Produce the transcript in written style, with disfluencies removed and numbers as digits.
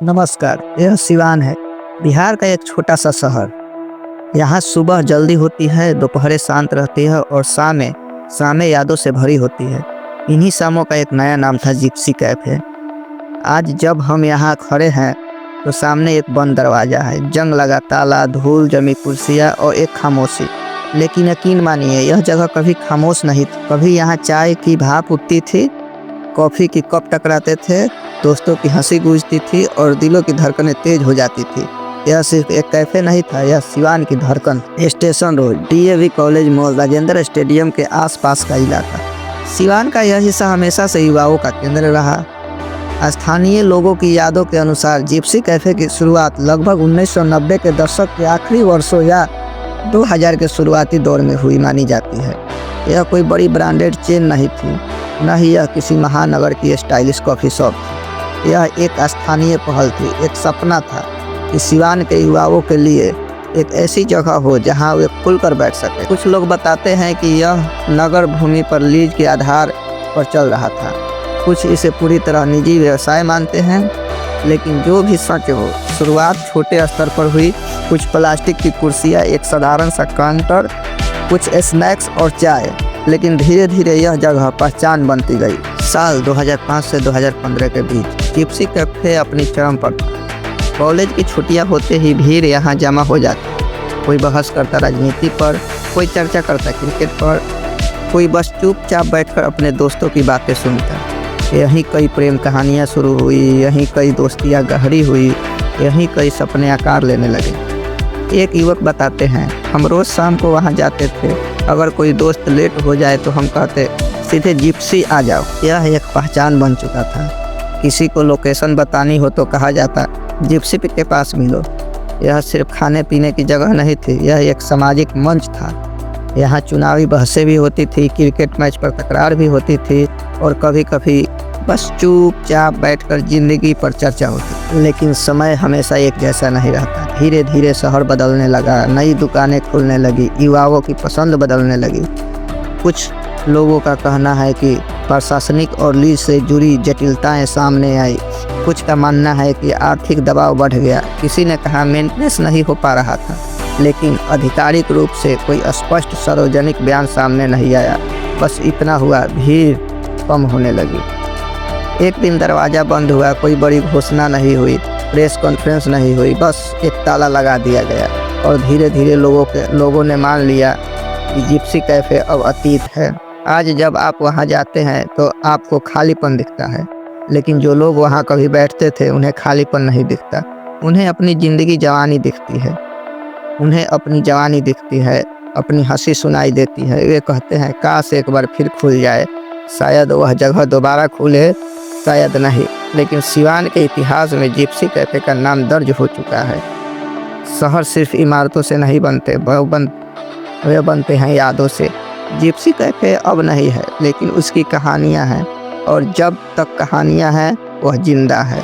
नमस्कार, यह सिवान है, बिहार का एक छोटा सा शहर। यहाँ सुबह जल्दी होती है, दोपहरें शांत रहती है और शामें यादों से भरी होती है। इन्हीं शामों का एक नया नाम था जिप्सी कैफ़े। आज जब हम यहाँ खड़े हैं, तो सामने एक बंद दरवाज़ा है, जंग लगा ताला, धूल जमी कुर्सियाँ और एक खामोशी। लेकिन यकीन मानिए, यह जगह कभी खामोश नहीं थी। कभी यहाँ चाय की भाप उठती थी, कॉफ़ी की कप टकराते थे, दोस्तों की हंसी गूंजती थी और दिलों की धड़कनें तेज हो जाती थी। यह सिर्फ एक कैफ़े नहीं था, यह सिवान की धड़कन। स्टेशन रोड, डीएवी कॉलेज मोड़, राजेंद्र स्टेडियम के आसपास का इलाका। सिवान का यह हिस्सा हमेशा से युवाओं का केंद्र रहा। स्थानीय लोगों की यादों के अनुसार जिप्सी कैफ़े की शुरुआत लगभग 1990 के दशक के आखिरी वर्षों या 2000 के शुरुआती दौर में हुई मानी जाती है। यह कोई बड़ी ब्रांडेड चेन नहीं थी, न ही यह किसी महानगर की स्टाइलिश कॉफ़ी शॉप थी। यह एक स्थानीय पहल थी, एक सपना था कि सिवान के युवाओं के लिए एक ऐसी जगह हो जहां वे खुलकर बैठ सके। कुछ लोग बताते हैं कि यह नगर भूमि पर लीज के आधार पर चल रहा था, कुछ इसे पूरी तरह निजी व्यवसाय मानते हैं। लेकिन जो भी सच हो, शुरुआत छोटे स्तर पर हुई। कुछ प्लास्टिक की कुर्सियाँ, एक साधारण सा काउंटर, कुछ स्नैक्स और चाय। लेकिन धीरे धीरे यह जगह पहचान बनती गई। साल 2005 से 2015 के बीच जिप्सी कैफ़े अपनी चरम पर था। कॉलेज की छुट्टियां होते ही भीड़ यहाँ जमा हो जाती। कोई बहस करता राजनीति पर, कोई चर्चा करता क्रिकेट पर, कोई बस चुपचाप बैठकर अपने दोस्तों की बातें सुनता। यहीं कई प्रेम कहानियाँ शुरू हुई, यहीं कई दोस्तियाँ गहरी हुई, यहीं कई सपने आकार लेने लगे। एक युवक बताते हैं, हम रोज़ शाम को वहाँ जाते थे। अगर कोई दोस्त लेट हो जाए तो हम कहते, सीधे जिप्सी आ जाओ। यह एक पहचान बन चुका था। किसी को लोकेशन बतानी हो तो कहा जाता, जिप्सी के पास मिलो। यह सिर्फ खाने पीने की जगह नहीं थी, यह एक सामाजिक मंच था। यहाँ चुनावी बहसें भी होती थी, क्रिकेट मैच पर तकरार भी होती थी और कभी कभी बस चुपचाप बैठकर जिंदगी पर चर्चा होती। लेकिन समय हमेशा एक जैसा नहीं रहता। धीरे धीरे शहर बदलने लगा, नई दुकानें खुलने लगी, युवाओं की पसंद बदलने लगी। कुछ लोगों का कहना है कि प्रशासनिक और लीज से जुड़ी जटिलताएं सामने आई। कुछ का मानना है कि आर्थिक दबाव बढ़ गया। किसी ने कहा मेंटेनेंस नहीं हो पा रहा था। लेकिन आधिकारिक रूप से कोई स्पष्ट सार्वजनिक बयान सामने नहीं आया। बस इतना हुआ, भीड़ कम होने लगी। एक दिन दरवाज़ा बंद हुआ, कोई बड़ी घोषणा नहीं हुई, प्रेस कॉन्फ्रेंस नहीं हुई, बस एक ताला लगा दिया गया। और धीरे धीरे लोगों ने मान लिया कि जिप्सी कैफ़े अब अतीत है। आज जब आप वहां जाते हैं तो आपको खालीपन दिखता है, लेकिन जो लोग वहां कभी बैठते थे उन्हें खालीपन नहीं दिखता। उन्हें अपनी ज़िंदगी जवानी दिखती है, उन्हें अपनी जवानी दिखती है, अपनी हंसी सुनाई देती है। वे कहते हैं, काश एक बार फिर खुल जाए। शायद वह जगह दोबारा खुले, शायद नहीं, लेकिन सिवान के इतिहास में जिप्सी कैफ़े का नाम दर्ज हो चुका है। शहर सिर्फ इमारतों से नहीं बनते, वे बनते हैं यादों से। जिप्सी कैफ़े अब नहीं है, लेकिन उसकी कहानियाँ हैं, और जब तक कहानियाँ हैं वह जिंदा है।